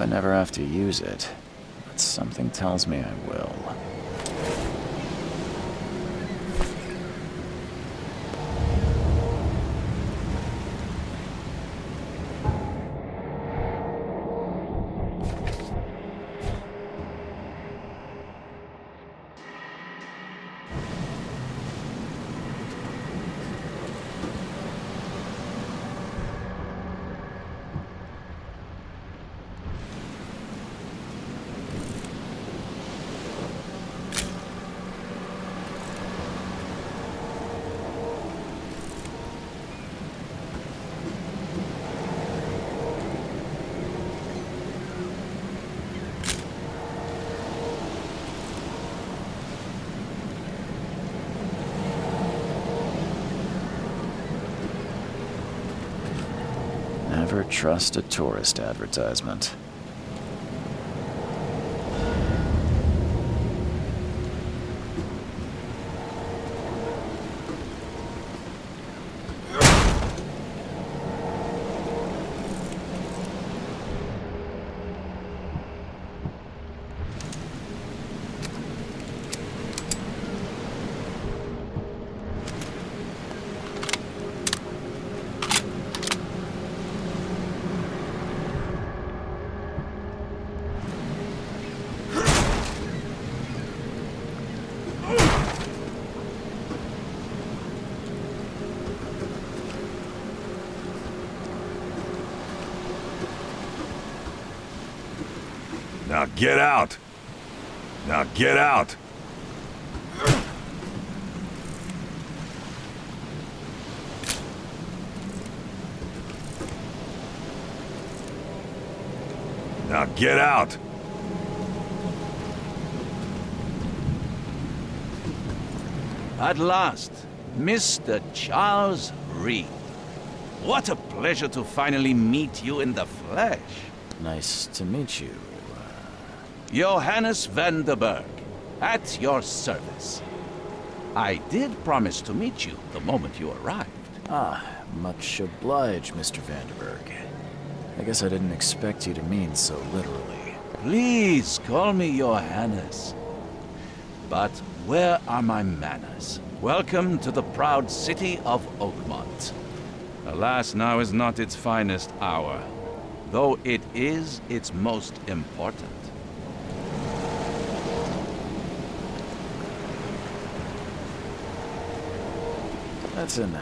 I never have to use it, but something tells me I will. Never trust a tourist advertisement. Now get out! Now get out! Now get out! At last, Mr. Charles Reed. What a pleasure to finally meet you in the flesh. Nice to meet you. Johannes van der Berg, at your service. I did promise to meet you the moment you arrived. Ah, much obliged, Mr. Vanderberg. I guess I didn't expect you to mean so literally. Please call me Johannes. But where are my manners? Welcome to the proud city of Oakmont. Alas, now is not its finest hour, though it is its most important. That's an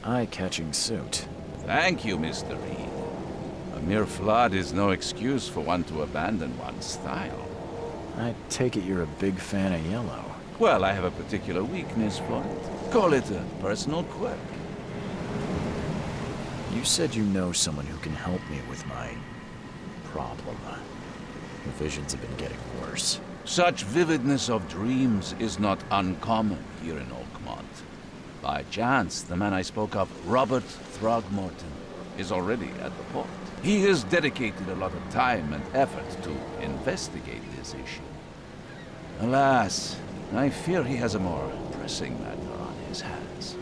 eye-catching suit. Thank you, Mr. Reed. A mere flood is no excuse for one to abandon one's style. I take it you're a big fan of yellow. Well, I have a particular weakness for it. Call it a personal quirk. You said you know someone who can help me with my problem. The visions have been getting worse. Such vividness of dreams is not uncommon here in Oakmont. By chance, the man I spoke of, Robert Throgmorton, is already at the port. He has dedicated a lot of time and effort to investigate this issue. Alas, I fear he has a more pressing matter on his hands.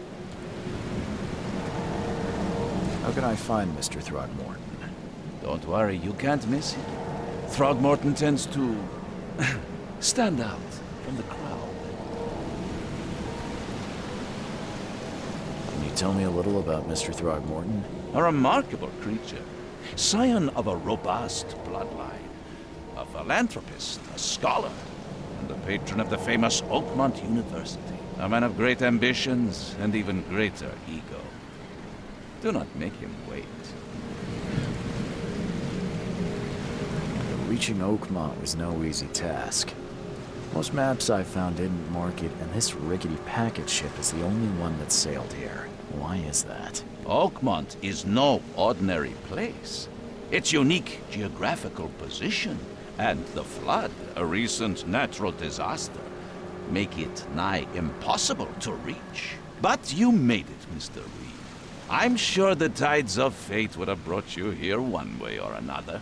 How can I find Mr. Throgmorton? Don't worry, you can't miss him. Throgmorton tends to stand out from the crowd. Can you tell me a little about Mr. Throgmorton? A remarkable creature, scion of a robust bloodline, a philanthropist, a scholar, and the patron of the famous Oakmont University. A man of great ambitions and even greater ego. Do not make him wait. Reaching Oakmont was no easy task. Most maps I found didn't mark it, and this rickety packet ship is the only one that sailed here. Why is that? Oakmont is no ordinary place. Its unique geographical position and the flood, a recent natural disaster, make it nigh impossible to reach. But you made it, Mr. Reed. I'm sure the tides of fate would have brought you here one way or another.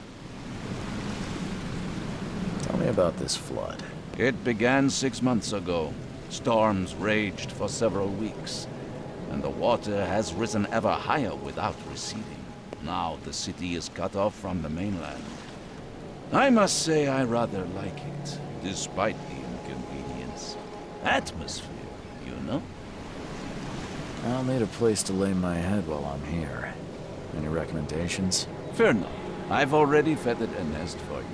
Tell me about this flood. It began 6 months ago. Storms raged for several weeks, and the water has risen ever higher without receding. Now the city is cut off from the mainland. I must say I rather like it, despite the inconvenience. Atmosphere, you know? I'll need a place to lay my head while I'm here. Any recommendations? Fear not. I've already feathered a nest for you.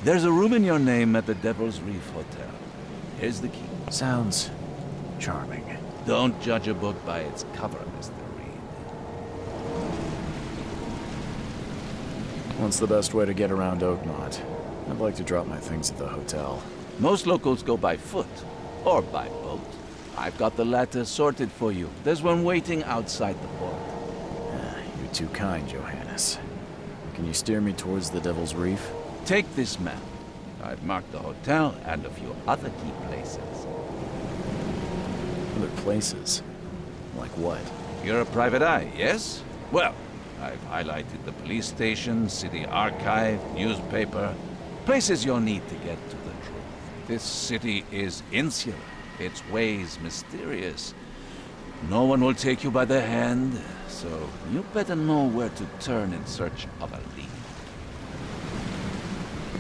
There's a room in your name at the Devil's Reef Hotel. Here's the key. Sounds charming. Don't judge a book by its cover, Mr. Reed. What's the best way to get around Oakmont? I'd like to drop my things at the hotel. Most locals go by foot, or by boat. I've got the latter sorted for you. There's one waiting outside the port. You're too kind, Johannes. Can you steer me towards the Devil's Reef? Take this map. I've marked the hotel and a few other key places. Other places? Like what? You're a private eye, yes? Well, I've highlighted the police station, city archive, newspaper. Places you'll need to get to the truth. This city is insular. Its ways mysterious. No one will take you by the hand, so you better know where to turn in search of a lead.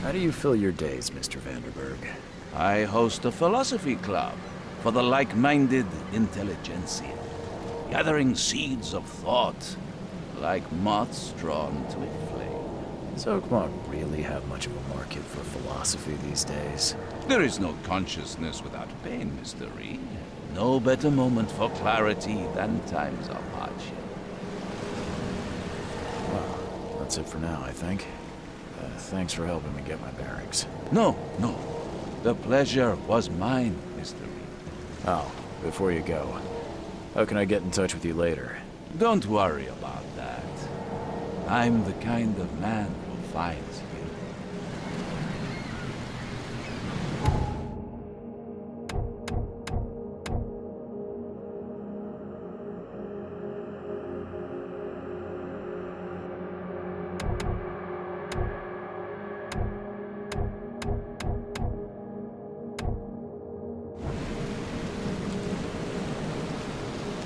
How do you fill your days, Mr. Vanderberg? I host a philosophy club for the like-minded intelligentsia, gathering seeds of thought like moths drawn to a flame. Does Oakmont really have much of a market for philosophy these days? There is no consciousness without pain, Mr. Reed. No better moment for clarity than times of hardship. Well, that's it for now, I think. Thanks for helping me get my bearings. No. The pleasure was mine, Mr. Reed. Oh, before you go, how can I get in touch with you later? Don't worry about that. I'm the kind of man who finds you.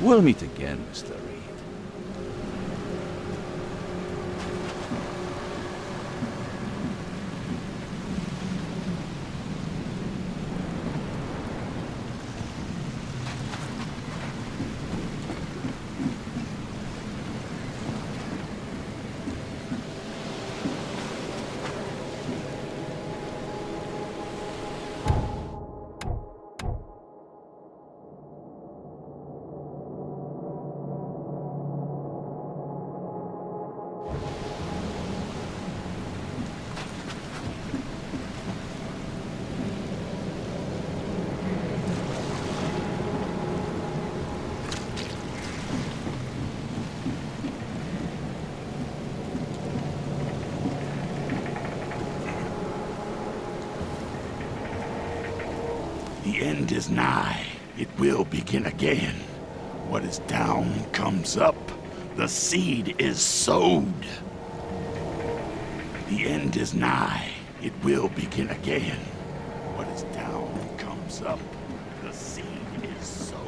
We'll meet again, Mr. Reed. The end is nigh. It will begin again. What is down comes up. The seed is sowed. The end is nigh. It will begin again. What is down comes up. The seed is sowed.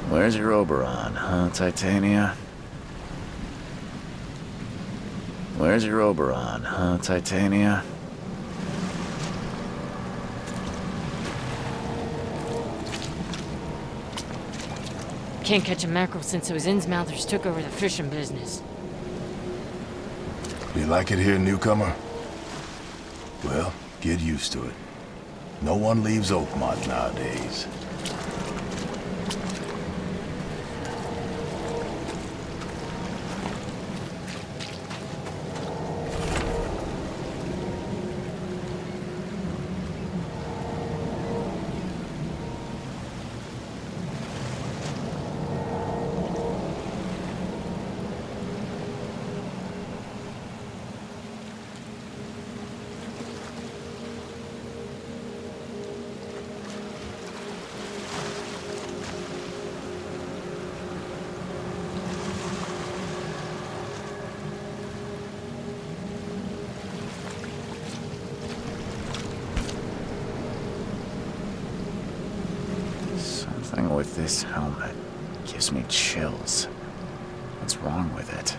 Where's your Oberon, huh, Titania? Where's your Oberon, huh, Titania? Can't catch a mackerel since those Innsmouthers took over the fishing business. You like it here, newcomer? Well, get used to it. No one leaves Oakmont nowadays. Something with this helmet gives me chills. What's wrong with it?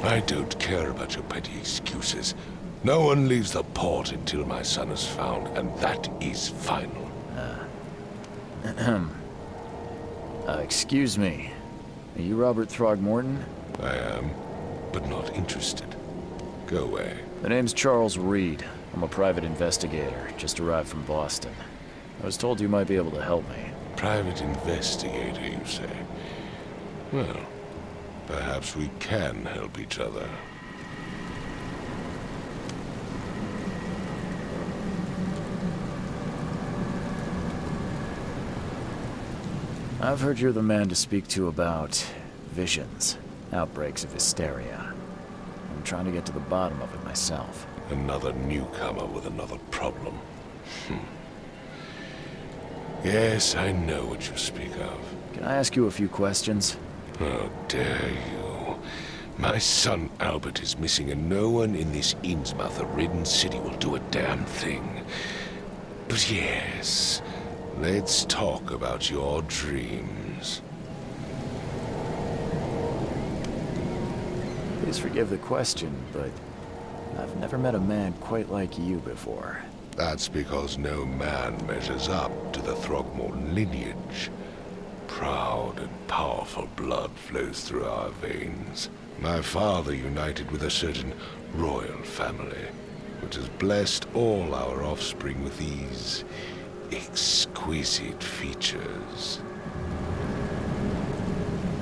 I don't care about your petty excuses. No one leaves the port until my son is found, and that is final. Excuse me. Are you Robert Throgmorton? I am, but not interested. Go away. The name's Charles Reed. I'm a private investigator, just arrived from Boston. I was told you might be able to help me. Private investigator, you say? Well, perhaps we can help each other. I've heard you're the man to speak to about visions, outbreaks of hysteria. I'm trying to get to the bottom of it myself. Another newcomer with another problem. Yes, I know what you speak of. Can I ask you a few questions? How dare you? My son Albert is missing, and no one in this Innsmouth-ridden city will do a damn thing. But yes, let's talk about your dreams. Please forgive the question, but I've never met a man quite like you before. That's because no man measures up to the Throgmorton lineage. Proud and powerful blood flows through our veins. My father united with a certain royal family, which has blessed all our offspring with these exquisite features.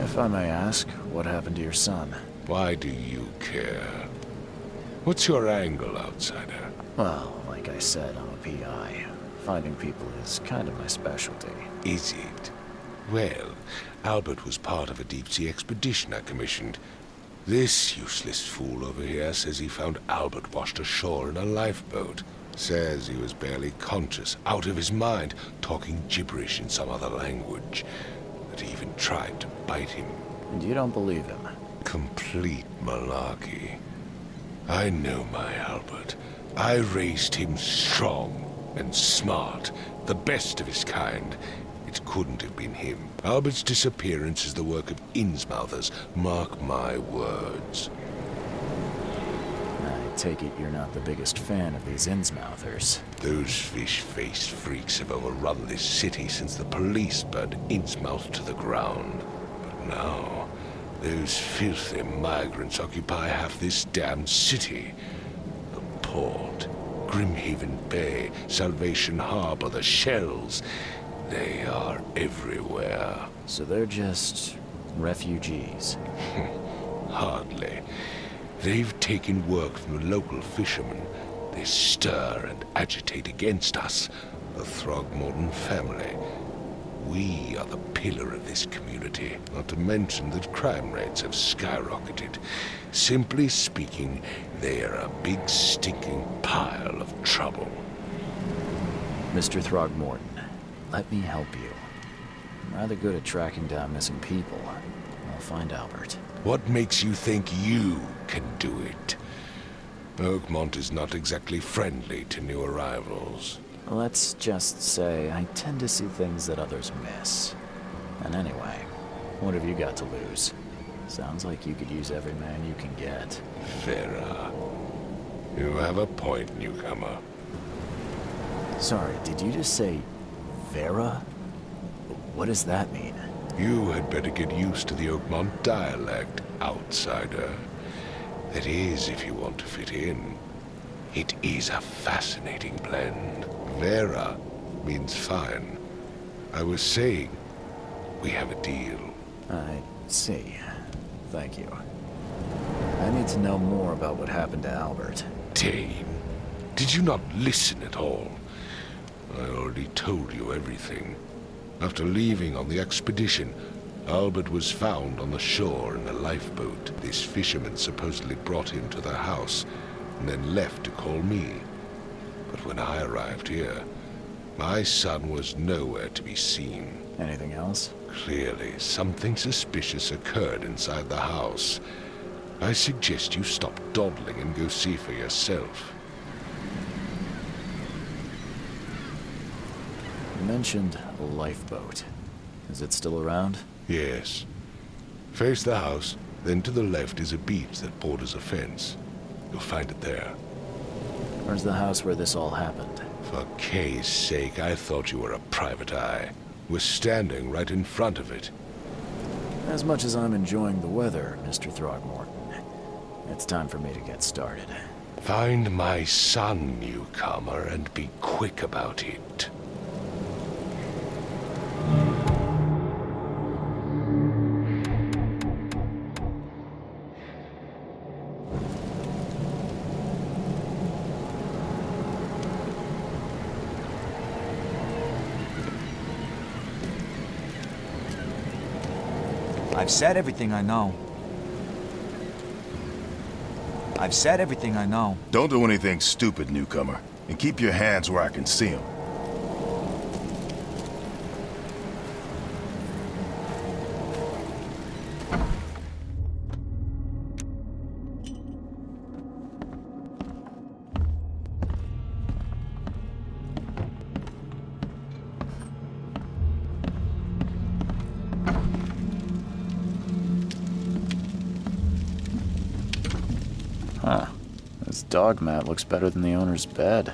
If I may ask, what happened to your son? Why do you care? What's your angle, outsider? Well, like I said, I'm a PI. Finding people is kind of my specialty. Is it? Well, Albert was part of a deep-sea expedition I commissioned. This useless fool over here says he found Albert washed ashore in a lifeboat. Says he was barely conscious, out of his mind, talking gibberish in some other language. That he even tried to bite him. And you don't believe him? Complete malarkey. I know my Albert. I raised him strong and smart, the best of his kind. It couldn't have been him. Albert's disappearance is the work of Innsmouthers, mark my words. I take it you're not the biggest fan of these Innsmouthers. Those fish-faced freaks have overrun this city since the police burned Innsmouth to the ground. But now, those filthy migrants occupy half this damned city. The port, Grimhaven Bay, Salvation Harbor, the Shells. They are everywhere. So they're just refugees. Hardly. They've taken work from the local fishermen. They stir and agitate against us, the Throgmorton family. We are the pillar of this community, not to mention that crime rates have skyrocketed. Simply speaking, they are a big stinking pile of trouble. Mr. Throgmorton, let me help you. I'm rather good at tracking down missing people. I'll find Albert. What makes you think you can do it? Oakmont is not exactly friendly to new arrivals. Let's just say I tend to see things that others miss. And anyway, what have you got to lose? Sounds like you could use every man you can get. Vera. You have a point, newcomer. Sorry, did you just say Vera? What does that mean? You had better get used to the Oakmont dialect, outsider. That is, if you want to fit in. It is a fascinating blend. Vera means fine. I was saying, we have a deal. I see. Thank you. I need to know more about what happened to Albert. Dane, did you not listen at all? I already told you everything. After leaving on the expedition, Albert was found on the shore in a lifeboat. This fisherman supposedly brought him to the house, and then left to call me. But when I arrived here, my son was nowhere to be seen. Anything else? Clearly, something suspicious occurred inside the house. I suggest you stop dawdling and go see for yourself. You mentioned a lifeboat. Is it still around? Yes. Face the house, then to the left is a beach that borders a fence. You'll find it there. Where's the house where this all happened? For Kay's sake, I thought you were a private eye. We're standing right in front of it. As much as I'm enjoying the weather, Mr. Throgmorton, it's time for me to get started. Find my son, newcomer, and be quick about it. I've said everything I know. I've said everything I know. Don't do anything stupid, newcomer. And keep your hands where I can see them. Huh. This dog mat looks better than the owner's bed.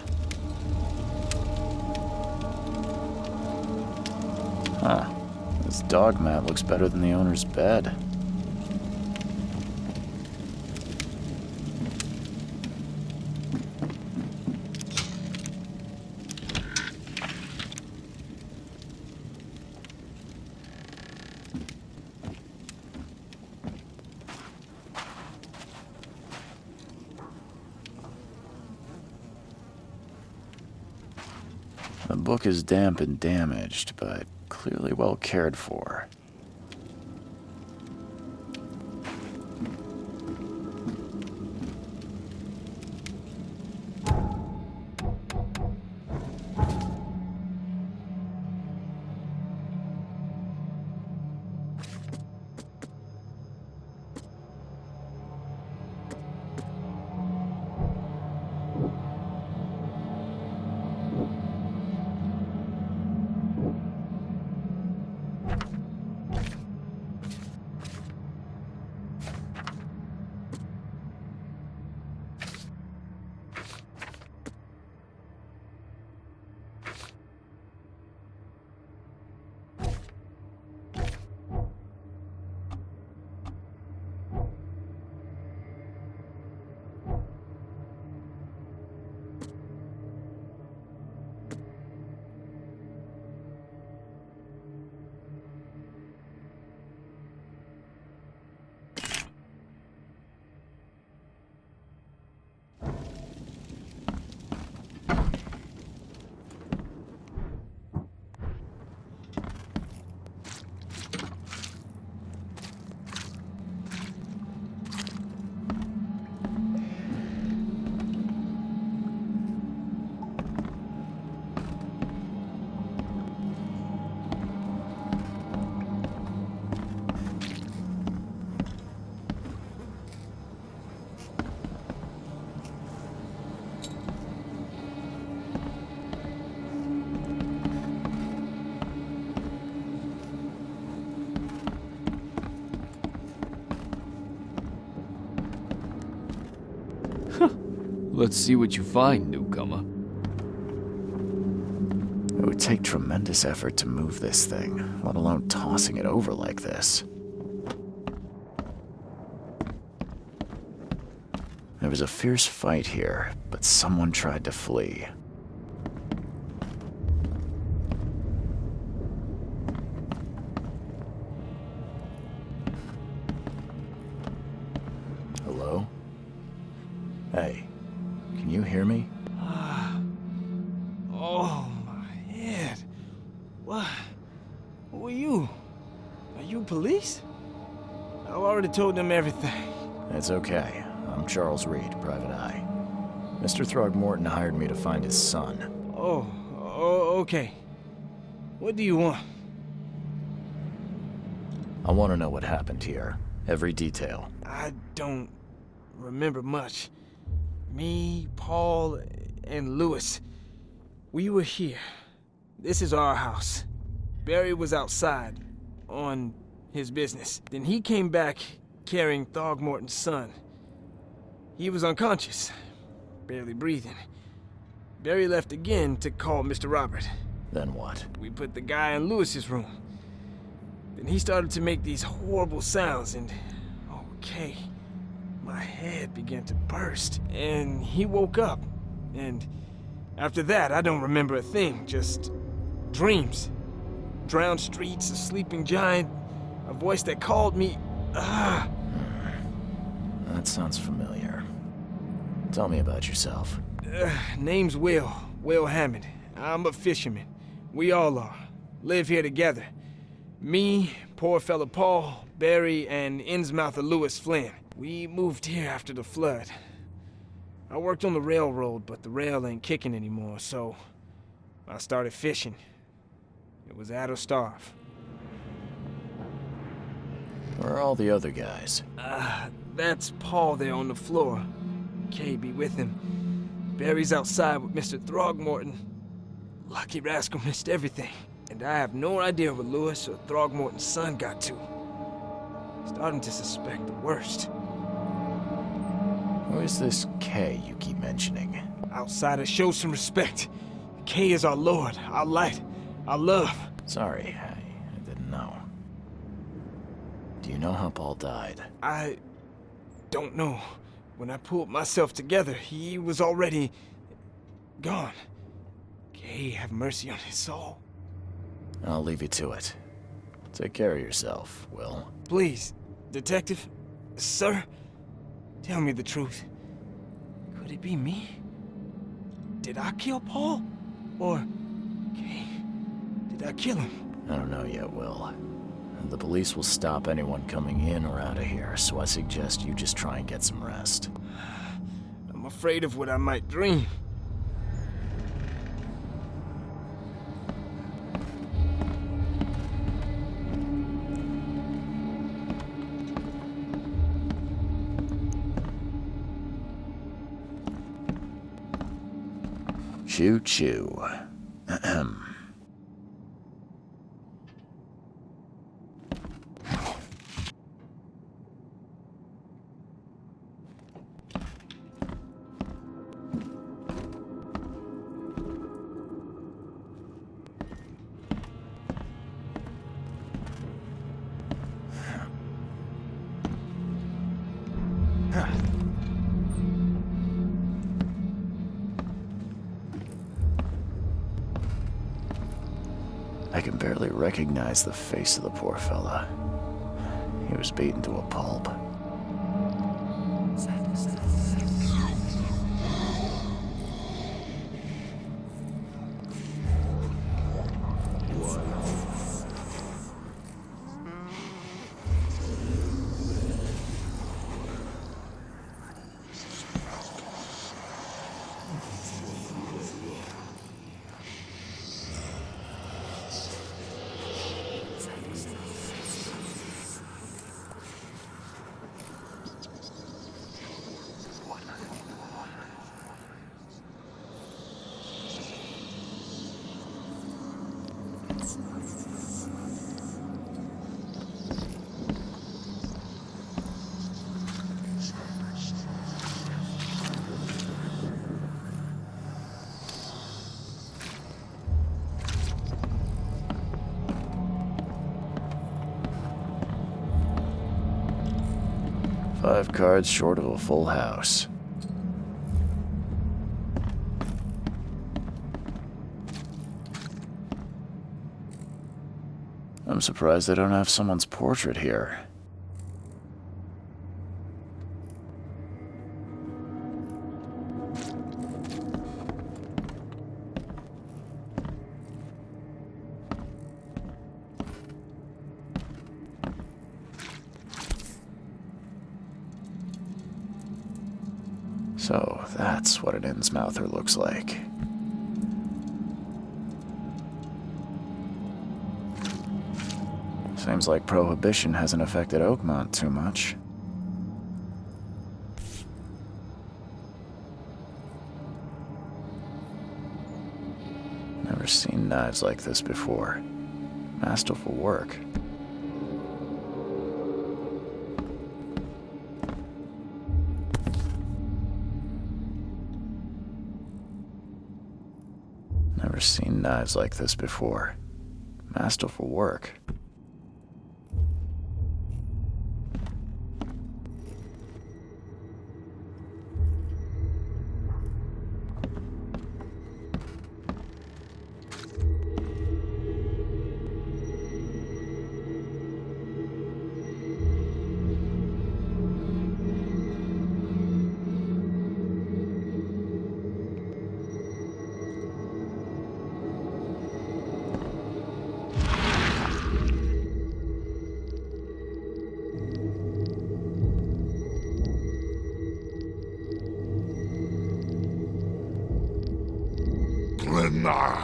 Huh. This dog mat looks better than the owner's bed. The book is damp and damaged, but clearly well cared for. Let's see what you find, newcomer. It would take tremendous effort to move this thing, let alone tossing it over like this. There was a fierce fight here, but someone tried to flee. Hello? Hey, can you hear me? Oh, my head. What? Who are you? Are you police? I've already told them everything. It's okay. I'm Charles Reed, Private Eye. Mr. Throgmorton hired me to find his son. Oh, okay. What do you want? I want to know what happened here. Every detail. I don't remember much. Me, Paul, and Lewis, we were here. This is our house. Barry was outside, on his business. Then he came back carrying Throgmorton's son. He was unconscious, barely breathing. Barry left again to call Mr. Robert. Then what? We put the guy in Lewis's room. Then he started to make these horrible sounds and... okay. My head began to burst, and he woke up. And after that, I don't remember a thing, just dreams. Drowned streets, a sleeping giant, a voice that called me... That sounds familiar. Tell me about yourself. Name's Will Hammond. I'm a fisherman. We all are. Live here together. Me, poor fella Paul, Barry, and Innsmouther Lewis Flynn. We moved here after the flood. I worked on the railroad, but the rail ain't kicking anymore, so I started fishing. It was add or starve. Where are all the other guys? That's Paul there on the floor. Kay be with him. Barry's outside with Mr. Throgmorton. Lucky rascal missed everything. And I have no idea where Lewis or Throgmorton's son got to. Starting to suspect the worst. Who is this Kay you keep mentioning? Outsiders, show some respect. Kay is our lord, our light, our love. Sorry, I didn't know. Do you know how Paul died? I don't know. When I pulled myself together, he was already gone. Kay have mercy on his soul. I'll leave you to it. Take care of yourself, Will. Please, detective, sir, tell me the truth. Could it be me? Did I kill Paul? Or, Kay, did I kill him? I don't know yet, Will. The police will stop anyone coming in or out of here, so I suggest you just try and get some rest. I'm afraid of what I might dream. Choo-choo. Ahem. I can barely recognize the face of the poor fella. He was beaten to a pulp. 5 cards short of a full house. I'm surprised they don't have someone's portrait here. So, that's what an Innsmouther looks like. Seems like Prohibition hasn't affected Oakmont too much. Never seen knives like this before. Masterful work. Never seen knives like this before. Masterful work. Glennar,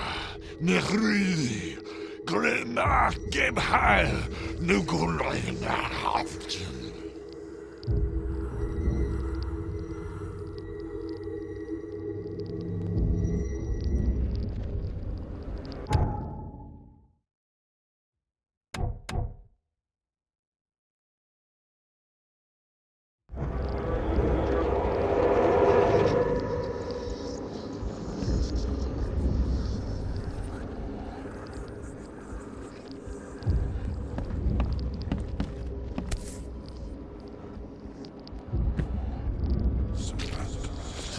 Nehri, Glennar, Gebheil, Nugulenar Haften.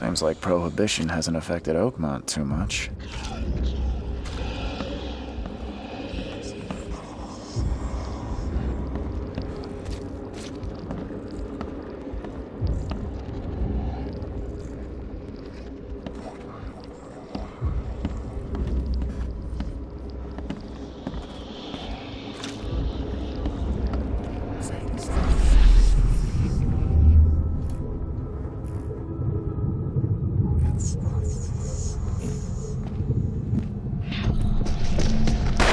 Seems like Prohibition hasn't affected Oakmont too much.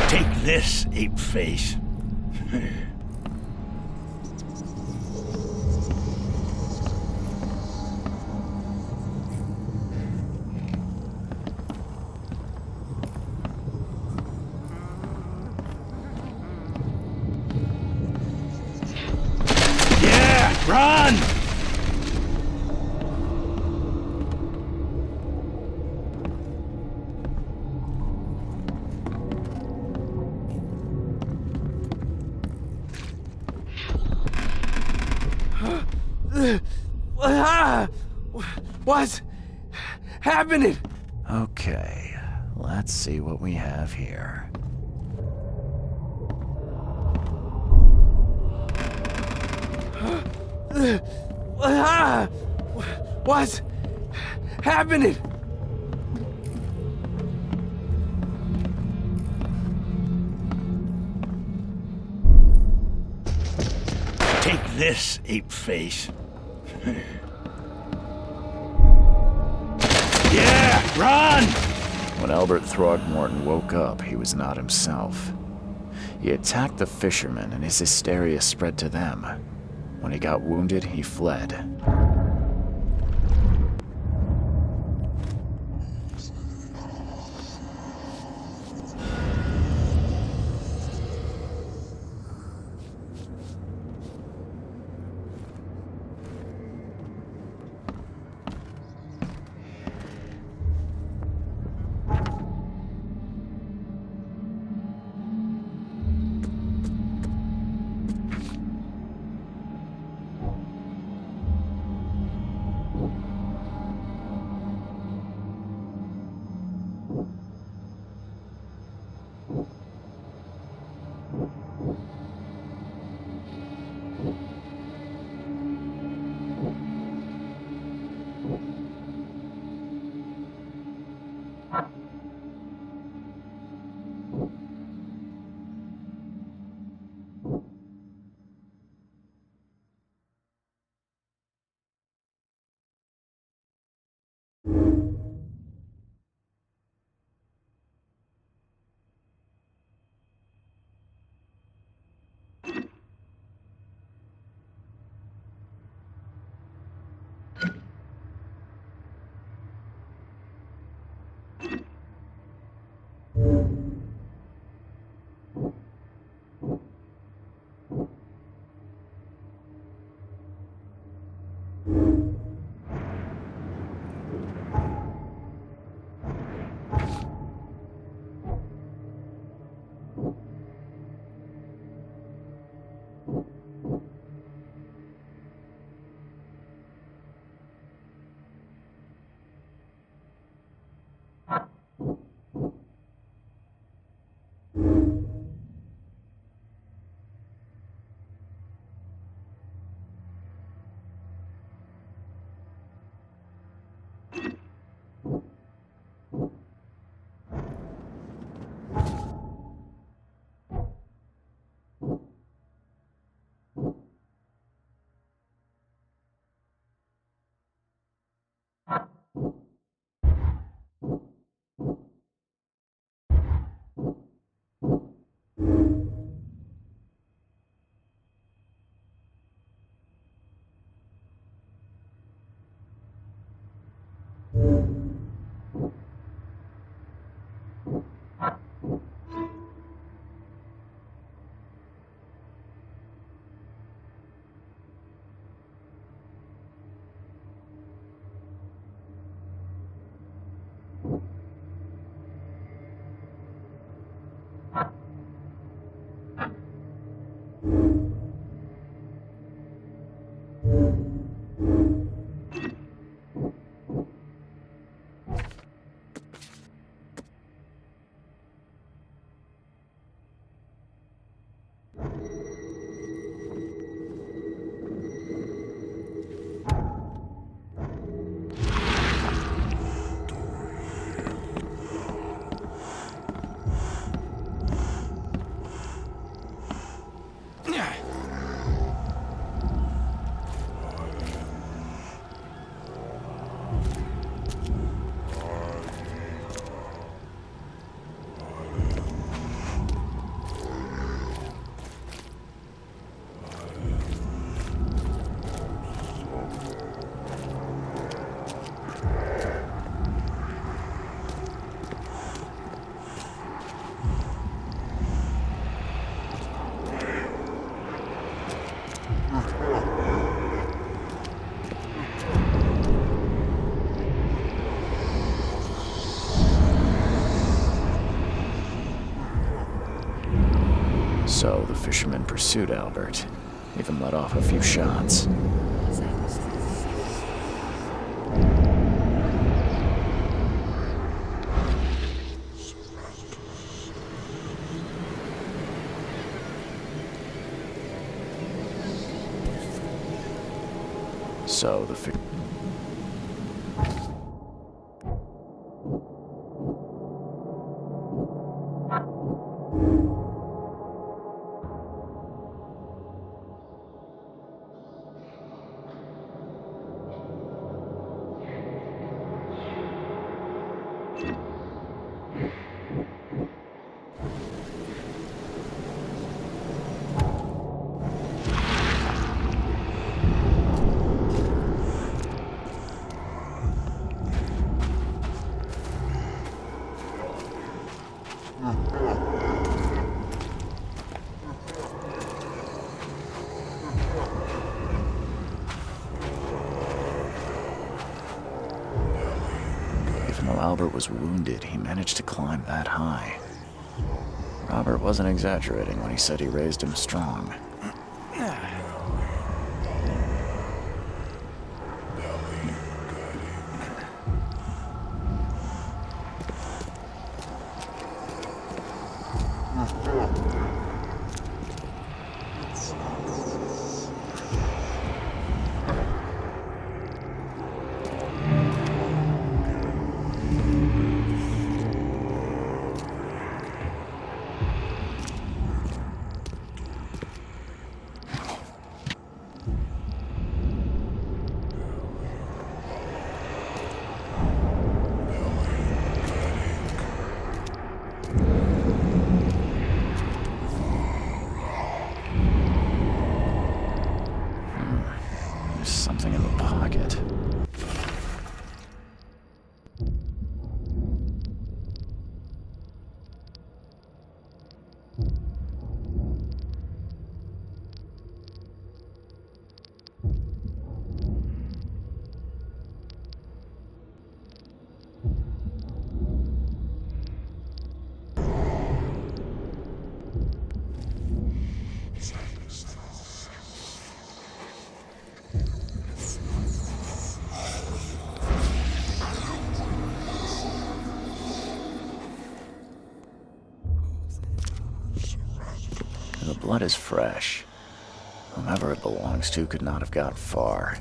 Take this, ape face. Yeah, run! What's happening? Okay, let's see what we have here. What's happening? Take this, ape face. Yeah, run! When Albert Throgmorton woke up, he was not himself. He attacked the fishermen, and his hysteria spread to them. When he got wounded, he fled. So the fisherman pursued Albert, even let off a few shots. So the Even though Albert was wounded, he managed to climb that high. Robert wasn't exaggerating when he said he raised him strong. something in the pocket. The blood is fresh. Whomever it belongs to could not have got far.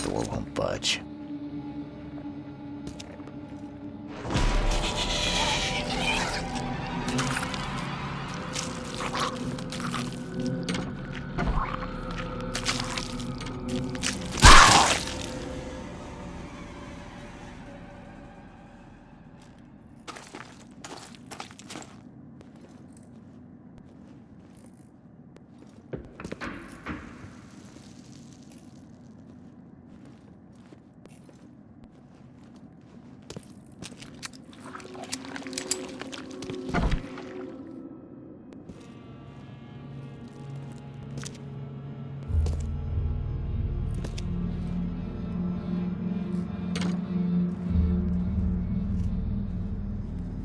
Door won't budge.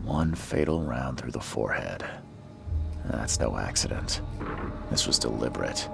One fatal round through the forehead. That's no accident. This was deliberate.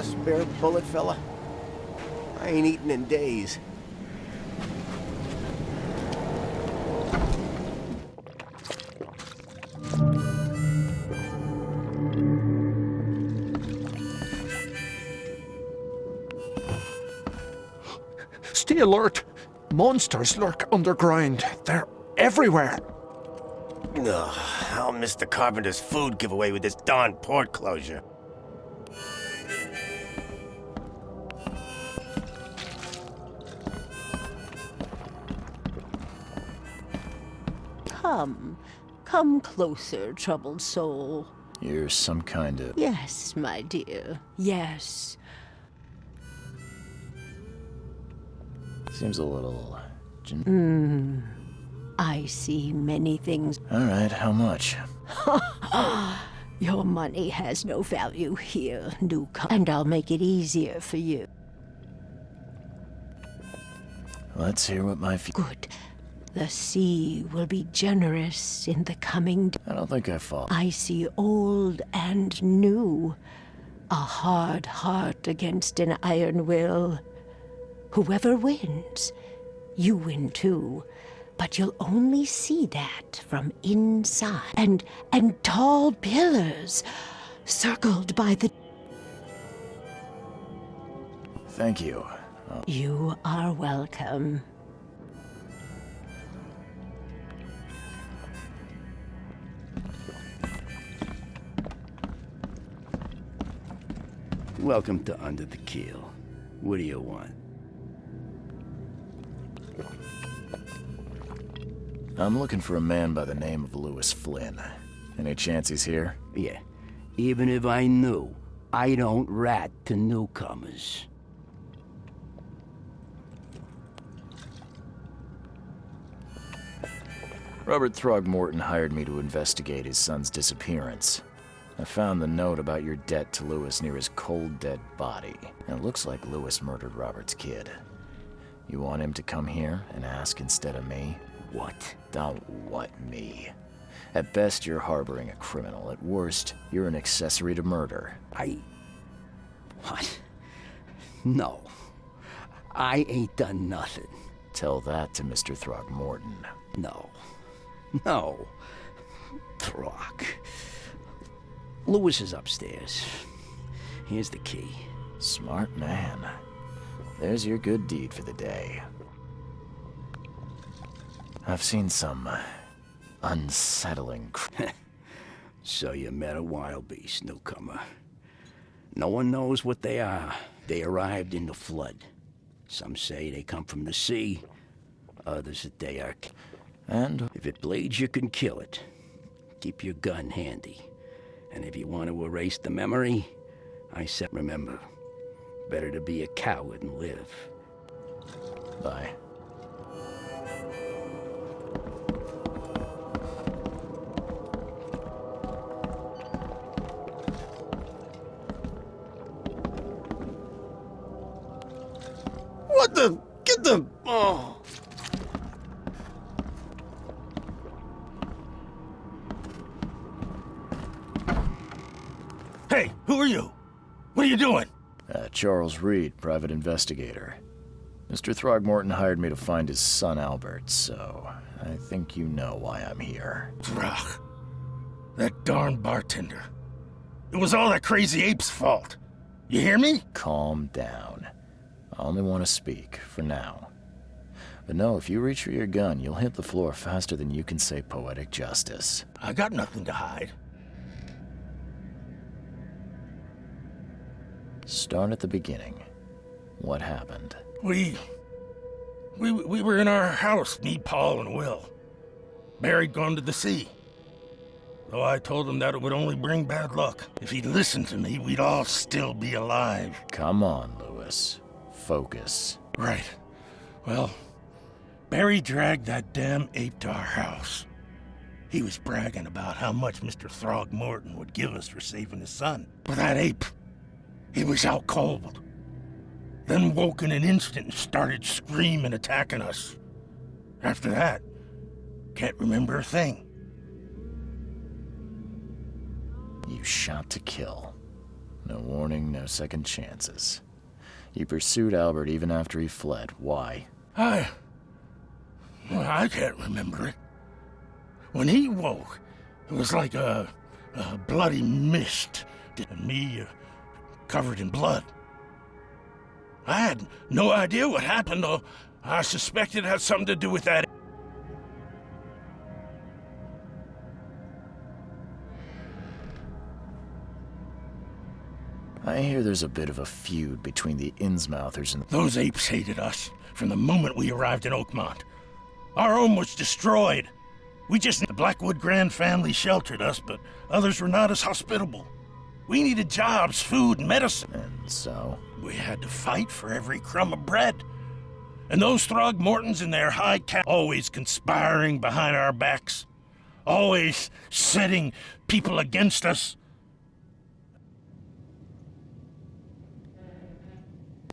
spare bullet, fella? I ain't eaten in days. Stay alert! Monsters lurk underground. They're everywhere. Ugh, I'll miss the carpenter's food giveaway with this darn port closure. Come closer, troubled soul. You're some kind of... Yes, my dear, yes. Seems a little... I see many things. All right, how much? Your money has no value here, newcomer, and I'll make it easier for you. Let's hear what my... Good. The sea will be generous in the coming... I don't think I fall. I see old and new. A hard heart against an iron will. Whoever wins, you win too. But you'll only see that from inside. And tall pillars, circled by the... Thank you. You are welcome. Welcome to Under the Keel. What do you want? I'm looking for a man by the name of Lewis Flynn. Any chance he's here? Yeah. Even if I knew, I don't rat to newcomers. Robert Throgmorton hired me to investigate his son's disappearance. I found the note about your debt to Lewis near his cold, dead body. And it looks like Lewis murdered Robert's kid. You want him to come here and ask instead of me? What? Don't what me. At best, you're harboring a criminal. At worst, you're an accessory to murder. What? No. I ain't done nothing. Tell that to Mr. Throgmorton. No. No. Throg. Lewis is upstairs. Here's the key. Smart man. There's your good deed for the day. I've seen some unsettling... So you met a wild beast, newcomer. No one knows what they are. They arrived in the flood. Some say they come from the sea. Others that they are... And? If it bleeds, you can kill it. Keep your gun handy. And if you want to erase the memory, I said, remember, better to be a coward and live. Bye. What the? Get the... Oh. Hey, who are you? What are you doing? Charles Reed, private investigator. Mr. Throgmorton hired me to find his son Albert, so I think you know why I'm here. Throg. That darn bartender. It was all that crazy ape's fault. You hear me? Calm down. I only want to speak, for now. But no, if you reach for your gun, you'll hit the floor faster than you can say poetic justice. I got nothing to hide. Start at the beginning. What happened? We were in our house, me, Paul, and Will. Barry'd gone to the sea. Though I told him that it would only bring bad luck. If he'd listened to me, we'd all still be alive. Come on, Lewis. Focus. Right. Well, Barry dragged that damn ape to our house. He was bragging about how much Mr. Throgmorton would give us for saving his son. But that ape, he was out cold. Then woke in an instant and started screaming, attacking us. After that, can't remember a thing. You shot to kill. No warning, no second chances. You pursued Albert even after he fled. Why? Well, I can't remember it. When he woke, it was like a bloody mist, and me covered in blood. I had no idea what happened, though. I suspected it had something to do with that. I hear there's a bit of a feud between the Innsmouthers and... Those apes hated us from the moment we arrived in Oakmont. Our home was destroyed. The Blackwood Grand family sheltered us, but others were not as hospitable. We needed jobs, food, and medicine. And so? We had to fight for every crumb of bread. And those Throgmortons in their high cap, always conspiring behind our backs. Always setting people against us.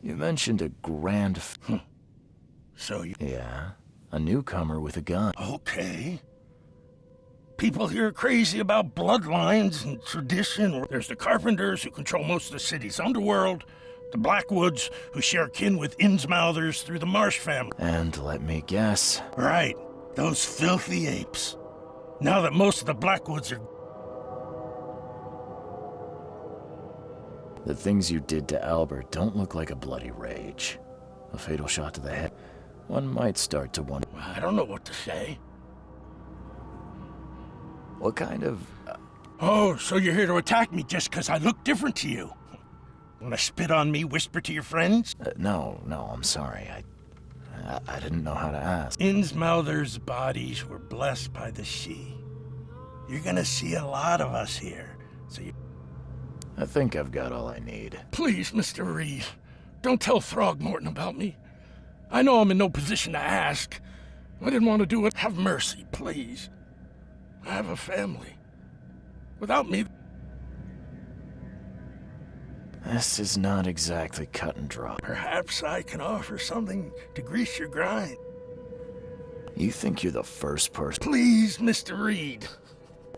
You mentioned a grand... So you... Yeah, a newcomer with a gun. Okay. People here are crazy about bloodlines and tradition. There's the Carpenters, who control most of the city's underworld. The Blackwoods, who share kin with Innsmouthers through the Marsh family. And let me guess. Right. Those filthy apes. Now that most of the Blackwoods are... The things you did to Albert don't look like a bloody rage. A fatal shot to the head. One might start to wonder... I don't know what to say. What kind of... Oh, so you're here to attack me just because I look different to you? Want to spit on me, whisper to your friends? No, I'm sorry. I didn't know how to ask. Innsmouthers' bodies were blessed by the Sidhe. You're gonna see a lot of us here, so you... I think I've got all I need. Please, Mr. Reed, don't tell Throgmorton about me. I know I'm in no position to ask. I didn't want to do it. Have mercy, please. I have a family. Without me... This is not exactly cut and dry. Perhaps I can offer something to grease your grind. You think you're the first person... Please, Mr. Reed.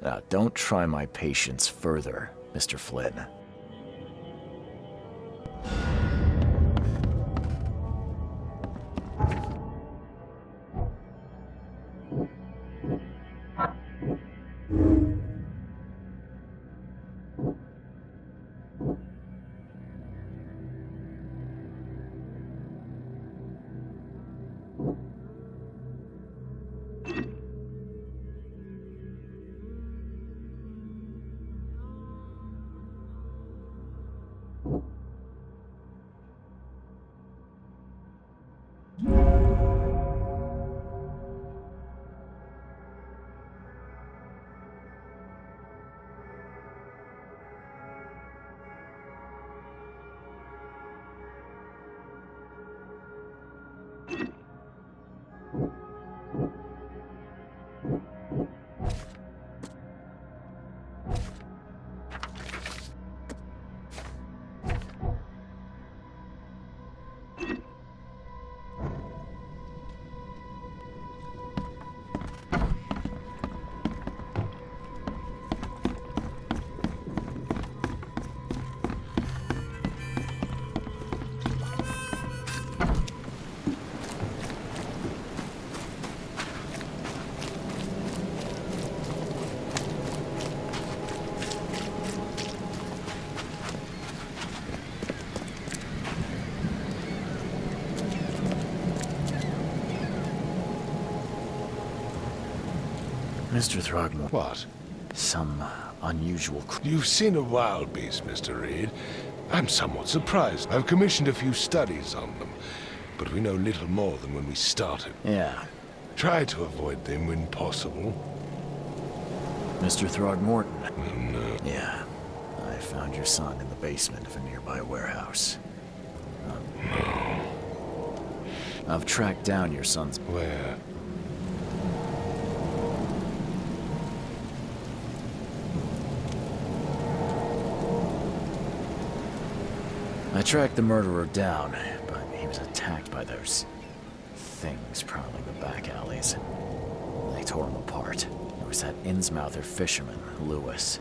Now, don't try my patience further, Mr. Flynn. Mr. Throgmorton. What? Some unusual... You've seen a wild beast, Mr. Reed. I'm somewhat surprised. I've commissioned a few studies on them, but we know little more than when we started. Yeah. Try to avoid them when possible. Mr. Throgmorton. No. Yeah. I found your son in the basement of a nearby warehouse. No. I've tracked down your son's... Where? I tracked the murderer down, but he was attacked by those things prowling the back alleys. They tore him apart. There was that Innsmouther fisherman, Lewis.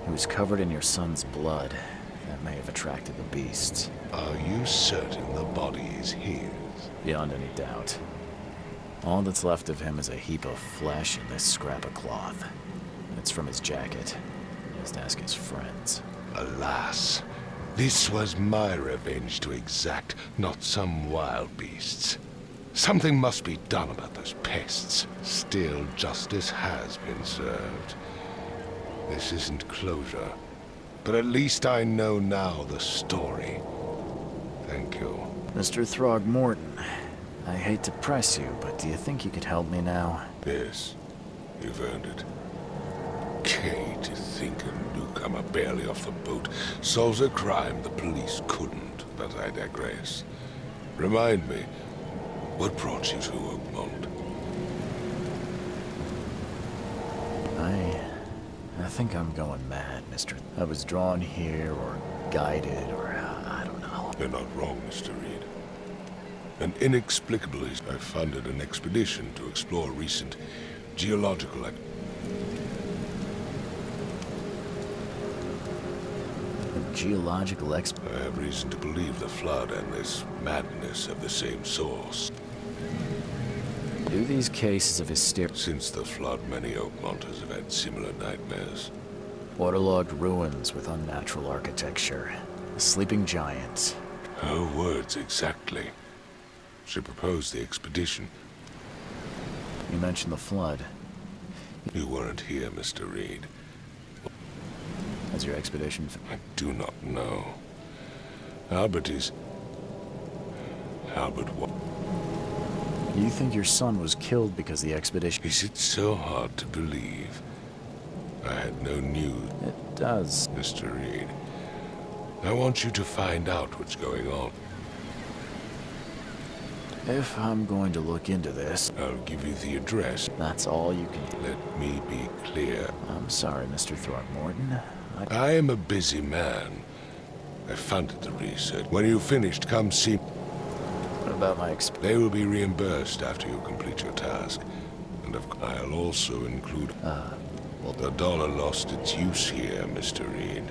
He was covered in your son's blood. Then that may have attracted the beasts. Are you certain the body is his? Beyond any doubt. All that's left of him is a heap of flesh and this scrap of cloth. It's from his jacket. Just ask his friends. Alas, this was my revenge to exact, not some wild beast's. Something must be done about those pests. Still, justice has been served. This isn't closure, but at least I know now the story. Thank you. Mr. Throgmorton, I hate to press you, but do you think you could help me now? Yes, you've earned it. Okay, to think a newcomer barely off the boat solves a crime the police couldn't, but I digress. Remind me, what brought you to Oakmont? I think I'm going mad, Mr. I was drawn here, or guided, or I don't know. You're not wrong, Mr. Reed. And inexplicably, I funded an expedition to explore recent geological activity. Geological I have reason to believe the flood and this madness have the same source. Do these cases of hysteria... Since the flood, many Oakmonters have had similar nightmares. Waterlogged ruins with unnatural architecture. Sleeping giants. Her words exactly. She proposed the expedition. You mentioned the flood. You weren't here, Mr. Reed. Has your expedition... I do not know. Albert what? You think your son was killed because the expedition... Is it so hard to believe? I had no news. It does. Mr. Reed, I want you to find out what's going on. If I'm going to look into this... I'll give you the address. That's all you can do. Let me be clear. I'm sorry, Mr. Throgmorton. I am a busy man. I funded the research. When you've finished, come see me. What about my They will be reimbursed after you complete your task. And I'll also include... well... The dollar lost its use here, Mr. Reed.